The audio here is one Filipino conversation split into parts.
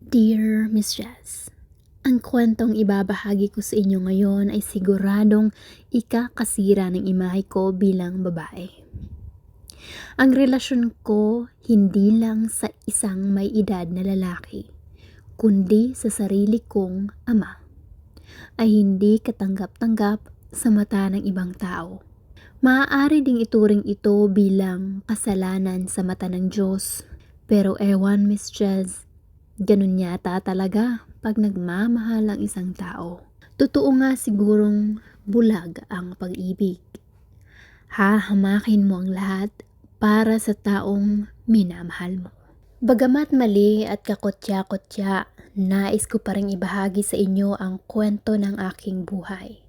Dear Miss Jazz, ang kwentong ibabahagi ko sa inyo ngayon ay siguradong ikakasira ng imahe ko bilang babae. Ang relasyon ko hindi lang sa isang may edad na lalaki, kundi sa sarili kong ama, ay hindi katanggap-tanggap sa mata ng ibang tao. Maaari ding ituring ito bilang kasalanan sa mata ng Diyos, pero ewan Miss Jazz, ganun yata talaga pag nagmamahal ang isang tao. Totoo nga sigurong bulag ang pag-ibig. Hahamakin mo ang lahat para sa taong minamahal mo. Bagamat mali at kakotya-kotya, nais ko pa rin ibahagi sa inyo ang kwento ng aking buhay.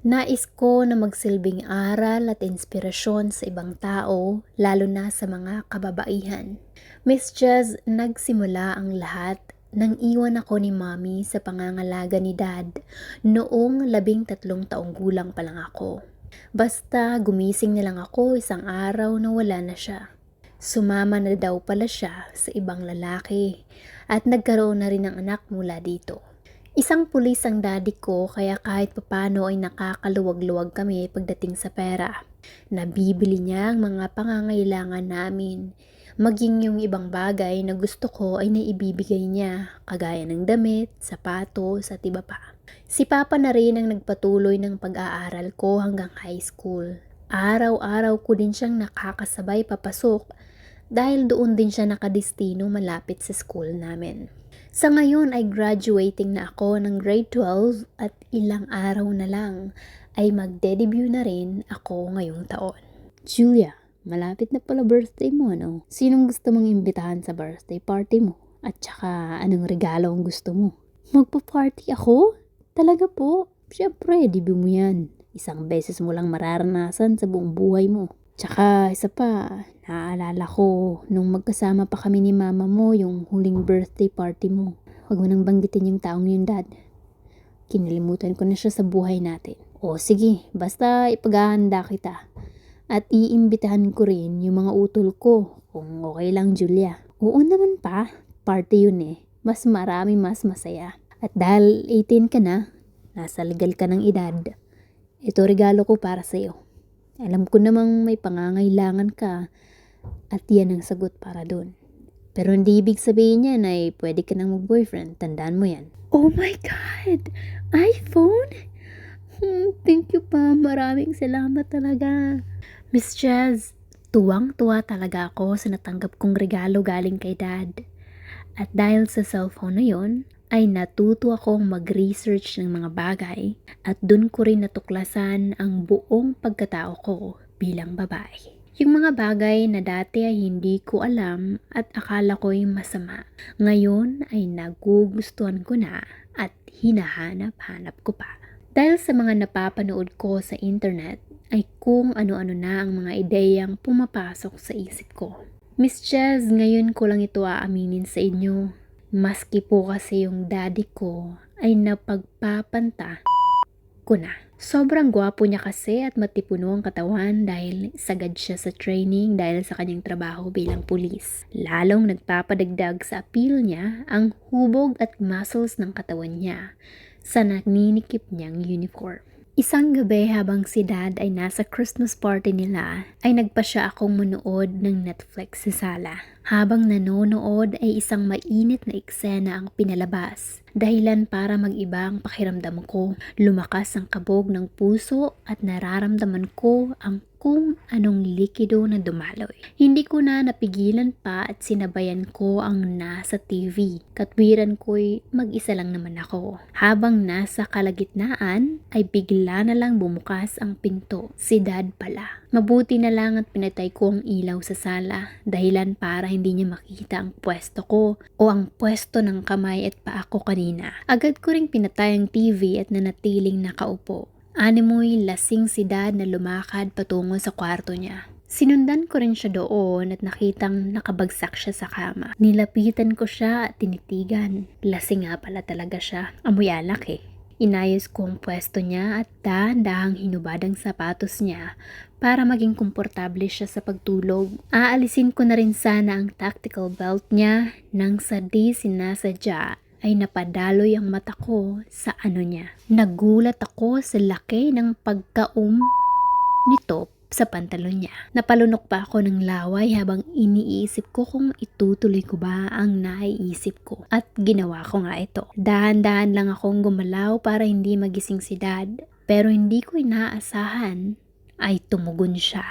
Nais ko na magsilbing aral at inspirasyon sa ibang tao, lalo na sa mga kababaihan. Miss Jazz, nagsimula ang lahat nang iwan ako ni Mommy sa pangangalaga ni Dad noong 13 taong gulang pa lang ako. Basta gumising na lang ako isang araw na wala na siya. Sumama na daw pala siya sa ibang lalaki at nagkaroon na rin ng anak mula dito. Isang pulis ang daddy ko kaya kahit papano ay nakakaluwag-luwag kami pagdating sa pera. Nabibili niya ang mga pangangailangan namin. Maging yung ibang bagay na gusto ko ay naibibigay niya, kagaya ng damit, sapatos at iba pa. Si Papa na rin ang nagpatuloy ng pag-aaral ko hanggang high school. Araw-araw ko din siyang nakakasabay papasok dahil doon din siya nakadestino malapit sa school namin. Sa ngayon ay graduating na ako ng grade 12 at ilang araw na lang ay magde-debut na rin ako ngayong taon. Julia, malapit na pala birthday mo, no? Sinong gusto mong imbitahan sa birthday party mo? At saka anong regalo ang gusto mo? Magpa-party ako? Talaga po? Siyempre, debut mo yan. Isang beses mo lang mararanasan sa buong buhay mo. Tsaka isa pa, naaalala ko nung magkasama pa kami ni mama mo yung huling birthday party mo. Huwag mo nang banggitin yung taong yun, Dad. Kinalimutan ko na siya sa buhay natin. O sige, basta ipaghahanda kita. At iimbitahan ko rin yung mga utol ko kung okay lang, Julia. Oo naman pa, party yun eh. Mas marami, mas masaya. At dahil 18 ka na, nasa legal ka ng edad, ito regalo ko para sa'yo. Alam ko namang may pangangailangan ka at yan ang sagot para dun. Pero hindi ibig sabihin yan ay pwede ka nang mag-boyfriend. Tandaan mo yan. Oh my God! iPhone? Thank you pa. Maraming salamat talaga. Miss Jazz, tuwang-tuwa talaga ako sa natanggap kong regalo galing kay Dad. At dahil sa cellphone na yon, ay natuto akong mag-research ng mga bagay at dun ko rin natuklasan ang buong pagkatao ko bilang babae. Yung mga bagay na dati ay hindi ko alam at akala ko'y masama, ngayon ay nagugustuhan ko na at hinahanap-hanap ko pa. Dahil sa mga napapanood ko sa internet ay kung ano-ano na ang mga ideyang pumapasok sa isip ko. Miss Jazz, ngayon ko lang ito aaminin sa inyo. Maski po kasi yung daddy ko ay napagpapanta ko na. Sobrang gwapo niya kasi at matipuno ang katawan dahil sagad siya sa training dahil sa kanyang trabaho bilang pulis. Lalong nagpapadagdag sa appeal niya ang hubog at muscles ng katawan niya sa naninikip niyang uniform. Isang gabi habang si Dad ay nasa Christmas party nila, ay nagpa siya akong manood ng Netflix sa sala. Habang nanonood ay isang mainit na eksena ang pinalabas. Dahilan para mag-iba ang pakiramdam ko. Lumakas ang kabog ng puso at nararamdaman ko ang kung anong likido na dumaloy. Hindi ko na napigilan pa at sinabayan ko ang nasa TV. Katwiran ko'y mag-isa lang naman ako. Habang nasa kalagitnaan ay bigla na lang bumukas ang pinto. Si Dad pala. Mabuti na lang at pinatay ko ang ilaw sa sala. Dahilan para hindi niya makita ang pwesto ko o ang pwesto ng kamay at paa ko kanina. Agad ko ring pinatay ang TV at nanatiling nakaupo. Animoy lasing si Dad na lumakad patungo sa kwarto niya. Sinundan ko rin siya doon at nakitang nakabagsak siya sa kama. Nilapitan ko siya at tinitigan. Lasing nga pala talaga siya. Amoy alak eh. Inayos ko ang pwesto niya at dahan-dahang hinubad ang sapatos niya para maging komportable siya sa pagtulog. Aalisin ko na rin sana ang tactical belt niya nang sa di sinasadya ay napadaloy ang mata ko sa ano niya. Nagulat ako sa laki ng pagkaum nito sa pantalon niya. Napalunok pa ako ng laway habang iniisip ko kung itutuloy ko ba ang naiisip ko. At ginawa ko nga ito. Dahan-dahan lang akong gumalaw para hindi magising si Dad. Pero hindi ko inaasahan ay tumugon siya.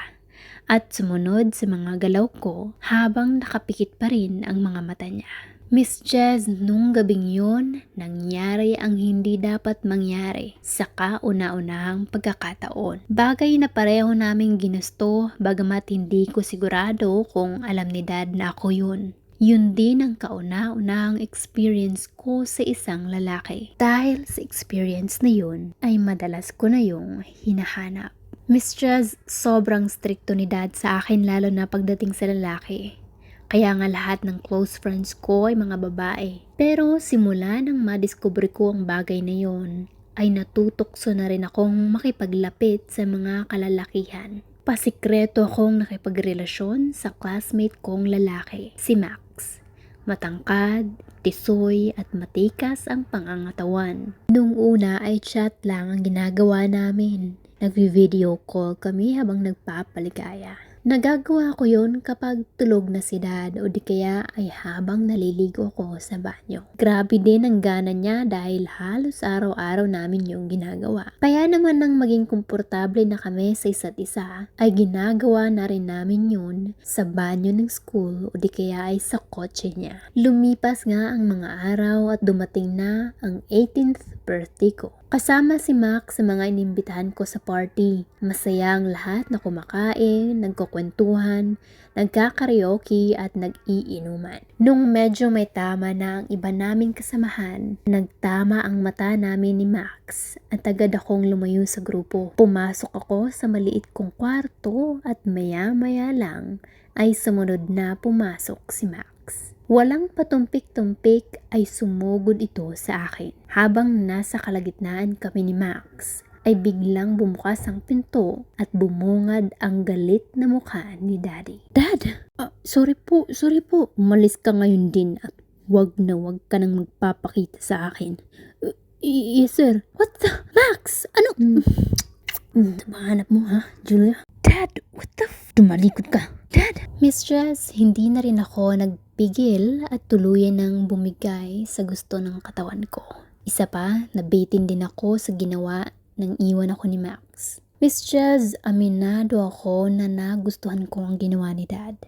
At sumunod sa mga galaw ko habang nakapikit pa rin ang mga mata niya. Miss Jez, nung gabing yun, nangyari ang hindi dapat mangyari sa kauna-unahang pagkakataon. Bagay na pareho naming ginusto, bagamat hindi ko sigurado kung alam ni Dad na ako yun. Yun din ang kauna-unahang experience ko sa isang lalaki. Dahil sa experience na yun, ay madalas ko na yung hinahanap. Miss Jez, sobrang stricto ni Dad sa akin lalo na pagdating sa lalaki. Kaya nga lahat ng close friends ko ay mga babae. Pero simula nang madiscover ko ang bagay na yon, ay natutokso na rin akong makipaglapit sa mga kalalakihan. Pasikreto akong nakipagrelasyon sa classmate kong lalaki, si Max. Matangkad, tisoy at matikas ang pangangatawan. Nung una ay chat lang ang ginagawa namin. Nagvi-video call kami habang nagpapaligaya. Nagagawa ko yon kapag tulog na si Dad o di kaya ay habang naliligo ko sa banyo. Grabe din ang gana niya dahil halos araw-araw namin yung ginagawa. Kaya naman nang maging komportable na kami sa isa't isa, ay ginagawa na rin namin yun sa banyo ng school o di kaya ay sa kotse niya. Lumipas nga ang mga araw at dumating na ang 18th birthday ko. Kasama si Max sa mga inimbitahan ko sa party. Masaya ang lahat na kumakain, nagkukwentuhan, nagkakaraoke at nag-iinuman. Nung medyo may tama na ang iba naming kasamahan, nagtama ang mata namin ni Max at agad akong lumayo sa grupo. Pumasok ako sa maliit kong kwarto at maya-maya lang ay sumunod na pumasok si Max. Walang patumpik-tumpik ay sumugod ito sa akin. Habang nasa kalagitnaan kami ni Max, ay biglang bumukas ang pinto at bumungad ang galit na mukha ni Daddy. Dad! Sorry po. Umalis ka ngayon din at wag ka nang magpapakita sa akin. Yes sir. What the? Max! Ano? Hanap mo ha, Julia? Dad! What the Tumalikod ka. Dad! Miss Jess, hindi na rin ako nagpigil at tuluyan ng bumigay sa gusto ng katawan ko. Isa pa, nabitin din ako sa ginawa nang iwan ako ni Max. Miss Jez, aminado ako na nagustuhan ko ang ginawa ni Dad.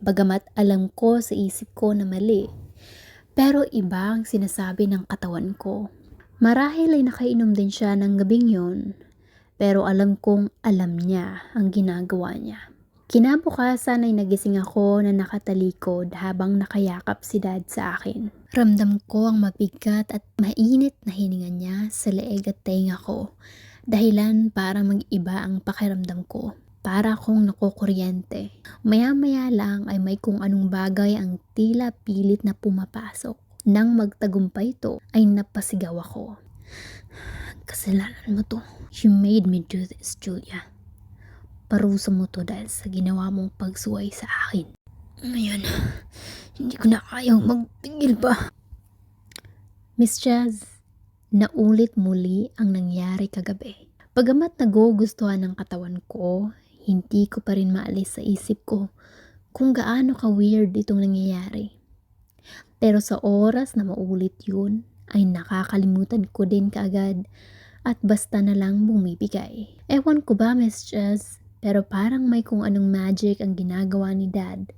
Bagamat alam ko sa isip ko na mali, pero iba ang sinasabi ng katawan ko. Marahil ay nakainom din siya ng gabing yon, pero alam kong alam niya ang ginagawa niya. Kinabukasan ay nagising ako na nakatalikod habang nakayakap si Dad sa akin. Ramdam ko ang mabigat at mainit na hininga niya sa leeg at tenga ko. Dahilan para mag-iba ang pakiramdam ko. Para akong nakukuryente. Maya-maya lang ay may kung anong bagay ang tila pilit na pumapasok. Nang magtagumpay ito ay napasigaw ako. Kasalanan mo to. You made me do this, Julia. Parusa mo to dahil sa ginawa mong pagsuway sa akin. Ngayon, hindi ko na kayang magpigil pa. Miss Jazz, naulit muli ang nangyari kagabi. Bagamat nagugustuhan ng katawan ko, hindi ko pa rin maalis sa isip ko kung gaano ka-weird itong nangyayari. Pero sa oras na maulit yun, ay nakakalimutan ko din kaagad at basta na lang bumibigay. Ewan ko ba, Miss Jazz, pero parang may kung anong magic ang ginagawa ni Dad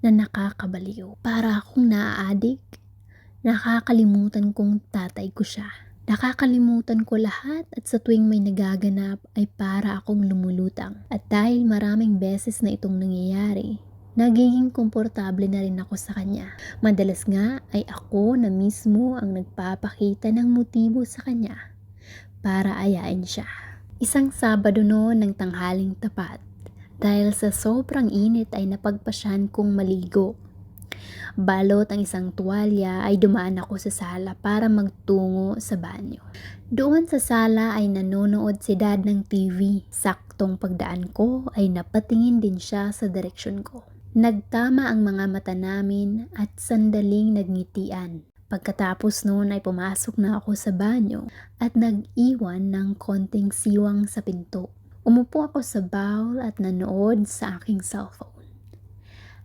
na nakakabaliw. Para akong naaadik. Nakakalimutan kong tatay ko siya. Nakakalimutan ko lahat at sa tuwing may nagaganap ay para akong lumulutang. At dahil maraming beses na itong nangyayari, nagiging komportable na rin ako sa kanya. Madalas nga ay ako na mismo ang nagpapakita ng motibo sa kanya para ayain siya. Isang Sabado noon ng tanghaling tapat, dahil sa sobrang init ay napagpasyahan kong maligo. Balot ang isang tuwalya ay dumaan ako sa sala para magtungo sa banyo. Doon sa sala ay nanonood si Dad ng TV. Saktong pagdaan ko ay napatingin din siya sa direksyon ko. Nagtama ang mga mata namin at sandaling nagngitian. Pagkatapos noon ay pumasok na ako sa banyo at nag-iwan ng konting siwang sa pinto. Umupo ako sa bowl at nanood sa aking cellphone.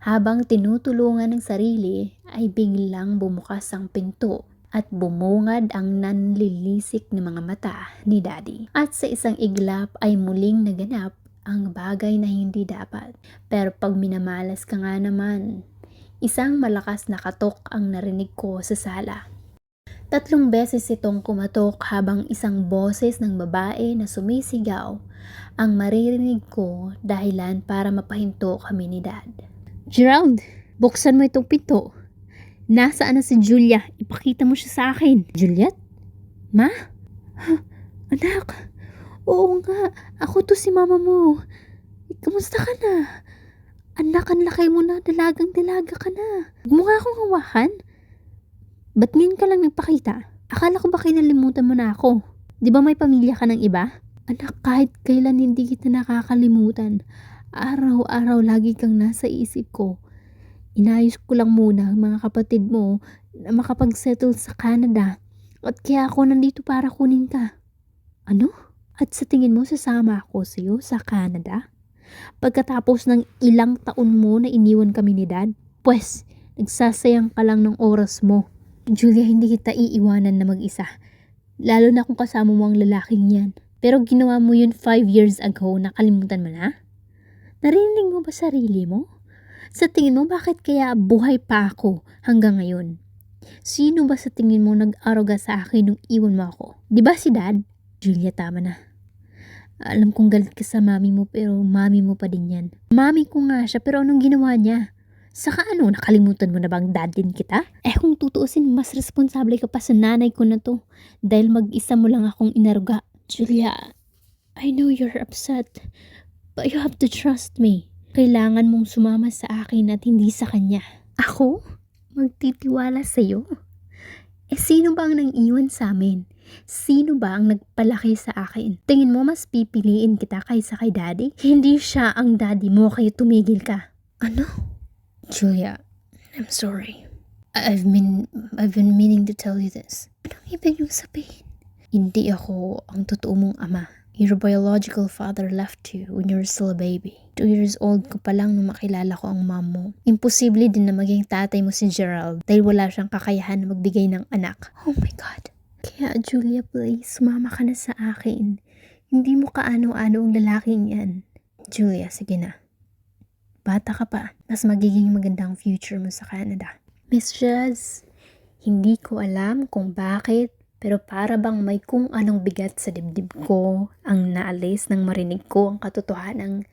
Habang tinutulungan ng sarili ay biglang bumukas ang pinto at bumungad ang nanlilisik na mga mata ni Daddy. At sa isang iglap ay muling naganap ang bagay na hindi dapat. Pero pag minamalas ka nga naman, isang malakas na katok ang narinig ko sa sala. 3 beses itong kumatok habang isang boses ng babae na sumisigaw ang maririnig ko dahilan para mapahinto kami ni Dad. Gerald, buksan mo itong pinto. Nasaan na si Julia? Ipakita mo siya sa akin. Juliet? Ma? Anak? Oo nga, ako to si mama mo. Kamusta ka na? Anak, ang laki mo na, dalagang-dalaga ka na. Huwag mo nga akong hawakan. Ba't ngayon ka lang nagpakita? Akala ko ba kinalimutan mo na ako? Di ba may pamilya ka ng iba? Anak, kahit kailan hindi kita nakakalimutan. Araw-araw lagi kang nasa isip ko. Inayos ko lang muna ang mga kapatid mo na makapag-settle sa Canada. At kaya ako nandito para kunin ka. Ano? At sa tingin mo sasama ako sa iyo sa Canada? Pagkatapos ng ilang taon mo na iniwan kami ni Dad? Pwes, nagsasayang ka lang ng oras mo. Julia, hindi kita iiwanan na mag-isa. Lalo na kung kasama mo ang lalaking yan. Pero ginawa mo yun 5 years ago, nakalimutan mo na? Narinig mo ba sarili mo? Sa tingin mo bakit kaya buhay pa ako hanggang ngayon? Sino ba sa tingin mo nag-aruga sa akin nung iwan mo ako? Di ba si Dad? Julia, tama na. Alam kong galit ka sa mami mo pero mami mo pa din yan. Mami ko nga siya pero anong ginawa niya? Saka ano, nakalimutan mo na bang dad din kita? Kung tutuusin, mas responsable ka pa sa nanay ko na to. Dahil mag-isa mo lang akong inaruga. Julia, I know you're upset. But you have to trust me. Kailangan mong sumama sa akin at hindi sa kanya. Ako? Magtitiwala sa'yo? Sino ba ang nang-iwan sa amin? Sino ba ang nagpalaki sa akin? Tingin mo mas pipiliin kita kaysa kay Daddy? Hindi siya ang daddy mo kaya tumigil ka. Ano? Julia, I'm sorry. I've been meaning to tell you this. Anong ibig yung sabihin? Hindi ako ang totoo mong ama. Your biological father left you when you were still a baby. 2 years old ko pa lang nung makilala ko ang mom mo. Imposible din na maging tatay mo si Gerald dahil wala siyang kakayahan na magbigay ng anak. Oh my God. Kaya Julia, please, sumama ka na sa akin. Hindi mo kaano-ano ang lalaking yan. Julia, sige na. Bata ka pa. Mas magiging magandang future mo sa Canada. Miss Jazz, hindi ko alam kung bakit pero para bang may kung anong bigat sa dibdib ko ang naalis nang marinig ko ang katotohanang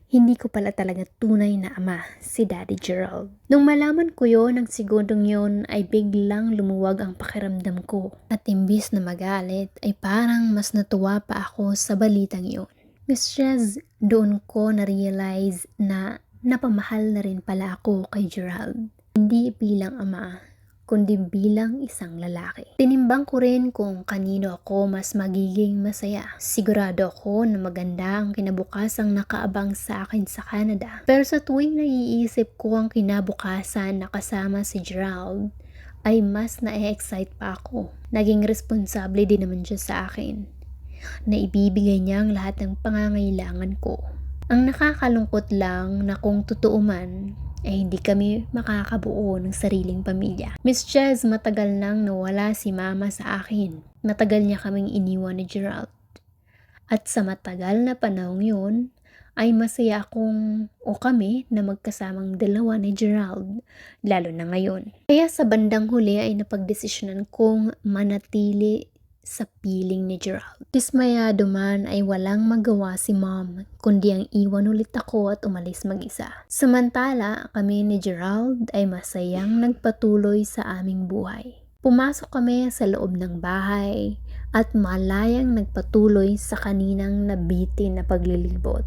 hindi ko pala talaga tunay na ama si Daddy Gerald. Nung malaman ko yon ang segundong yon ay biglang lumuwag ang pakiramdam ko at imbis na magalit ay parang mas natuwa pa ako sa balitang yon. Miss Jazz, doon ko na-realize na napamahal na rin pala ako kay Gerald. Hindi bilang ama, kundi bilang isang lalaki. Tinimbang ko rin kung kanino ako mas magiging masaya. Sigurado ako na maganda ang kinabukasang nakaabang sa akin sa Canada. Pero sa tuwing naiisip ko ang kinabukasan na kasama si Gerald, ay mas na-excite pa ako. Naging responsable din naman siya sa akin. Na ibibigay niya ang lahat ng pangangailangan ko. Ang nakakalungkot lang na kung totoo man, ay hindi kami makakabuo ng sariling pamilya. Miss Jazz, matagal nang nawala si mama sa akin. Matagal niya kaming iniwan ni Gerald. At sa matagal na panahong yun, ay masaya akong o kami na magkasamang dalawa ni Gerald, lalo na ngayon. Kaya sa bandang huli ay napagdesisyonan kong manatili sa piling ni Gerald. Dismayado man ay walang magawa si mom, kundi ang iwan ulit ako at umalis mag-isa. Samantala, kami ni Gerald ay masayang nagpatuloy sa aming buhay. Pumasok kami sa loob ng bahay at malayang nagpatuloy sa kaninang nabitin na paglilibot.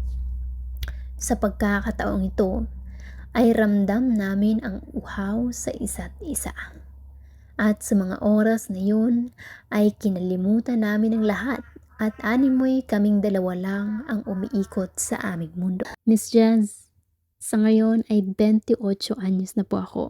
Sa pagkakataong ito, ay ramdam namin ang uhaw sa isa't isa. At sa mga oras na yun ay kinalimutan namin ang lahat at animoy kaming dalawa lang ang umiikot sa aming mundo. Miss Jazz, sa ngayon ay 28 anyos na po ako.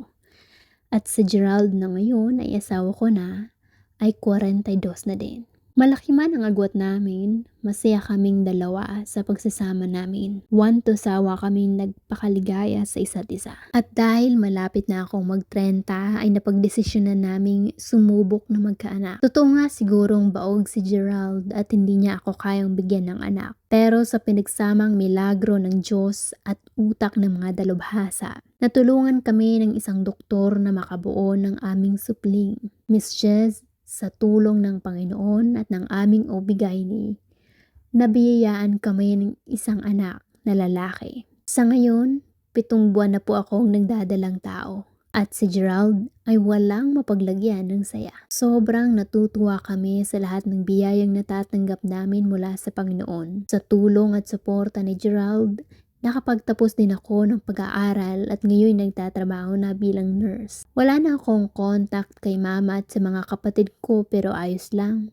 At si Gerald na ngayon ay asawa ko na ay 42 na din. Malaki man ang agwat namin, masaya kaming dalawa sa pagsasama namin. One to sawa kaming nagpakaligaya sa isa't isa. At dahil malapit na akong mag-30 ay napagdesisyonan naming sumubok na magkaanak. Totoo nga sigurong baog si Gerald at hindi niya ako kayang bigyan ng anak. Pero sa pinagsamang milagro ng Diyos at utak ng mga dalubhasa, natulungan kami ng isang doktor na makabuo ng aming supling. Miss Jez, sa tulong ng Panginoon at ng aming OB-GYN, nabiyayaan kami ng isang anak na lalaki. Sa ngayon, 7 buwan na po akong nagdadalang tao. At si Gerald ay walang mapaglagyan ng saya. Sobrang natutuwa kami sa lahat ng biyayang natatanggap namin mula sa Panginoon. Sa tulong at suporta ni Gerald, nakapagtapos din ako ng pag-aaral at ngayon nagtatrabaho na bilang nurse. Wala na akong contact kay mama at sa mga kapatid ko pero ayos lang.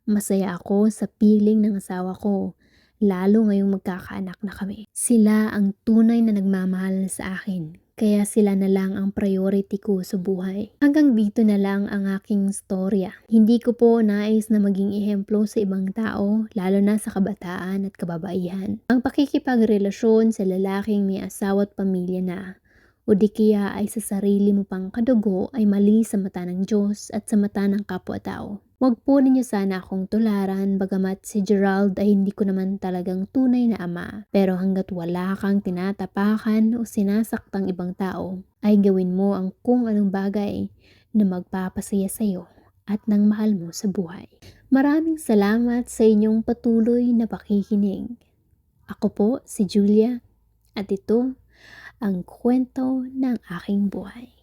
Masaya ako sa piling ng asawa ko, lalo ngayong magkakaanak na kami. Sila ang tunay na nagmamahal sa akin, kaya sila na lang ang priority ko sa buhay. Hanggang dito na lang ang aking storya. Hindi ko po nais na maging ehemplo sa ibang tao, lalo na sa kabataan at kababaihan. Ang pakikipagrelasyon sa lalaking may asawa at pamilya na, o di kaya ay sa sarili mo pang kadugo ay mali sa mata ng Diyos at sa mata ng kapwa-tao. Huwag po ninyo sana akong tularan bagamat si Gerald ay hindi ko naman talagang tunay na ama. Pero hanggat wala kang tinatapakan o sinasaktang ibang tao, ay gawin mo ang kung anong bagay na magpapasaya sa'yo at ng mahal mo sa buhay. Maraming salamat sa inyong patuloy na pakikinig. Ako po si Julia at ito ang kwento ng aking buhay.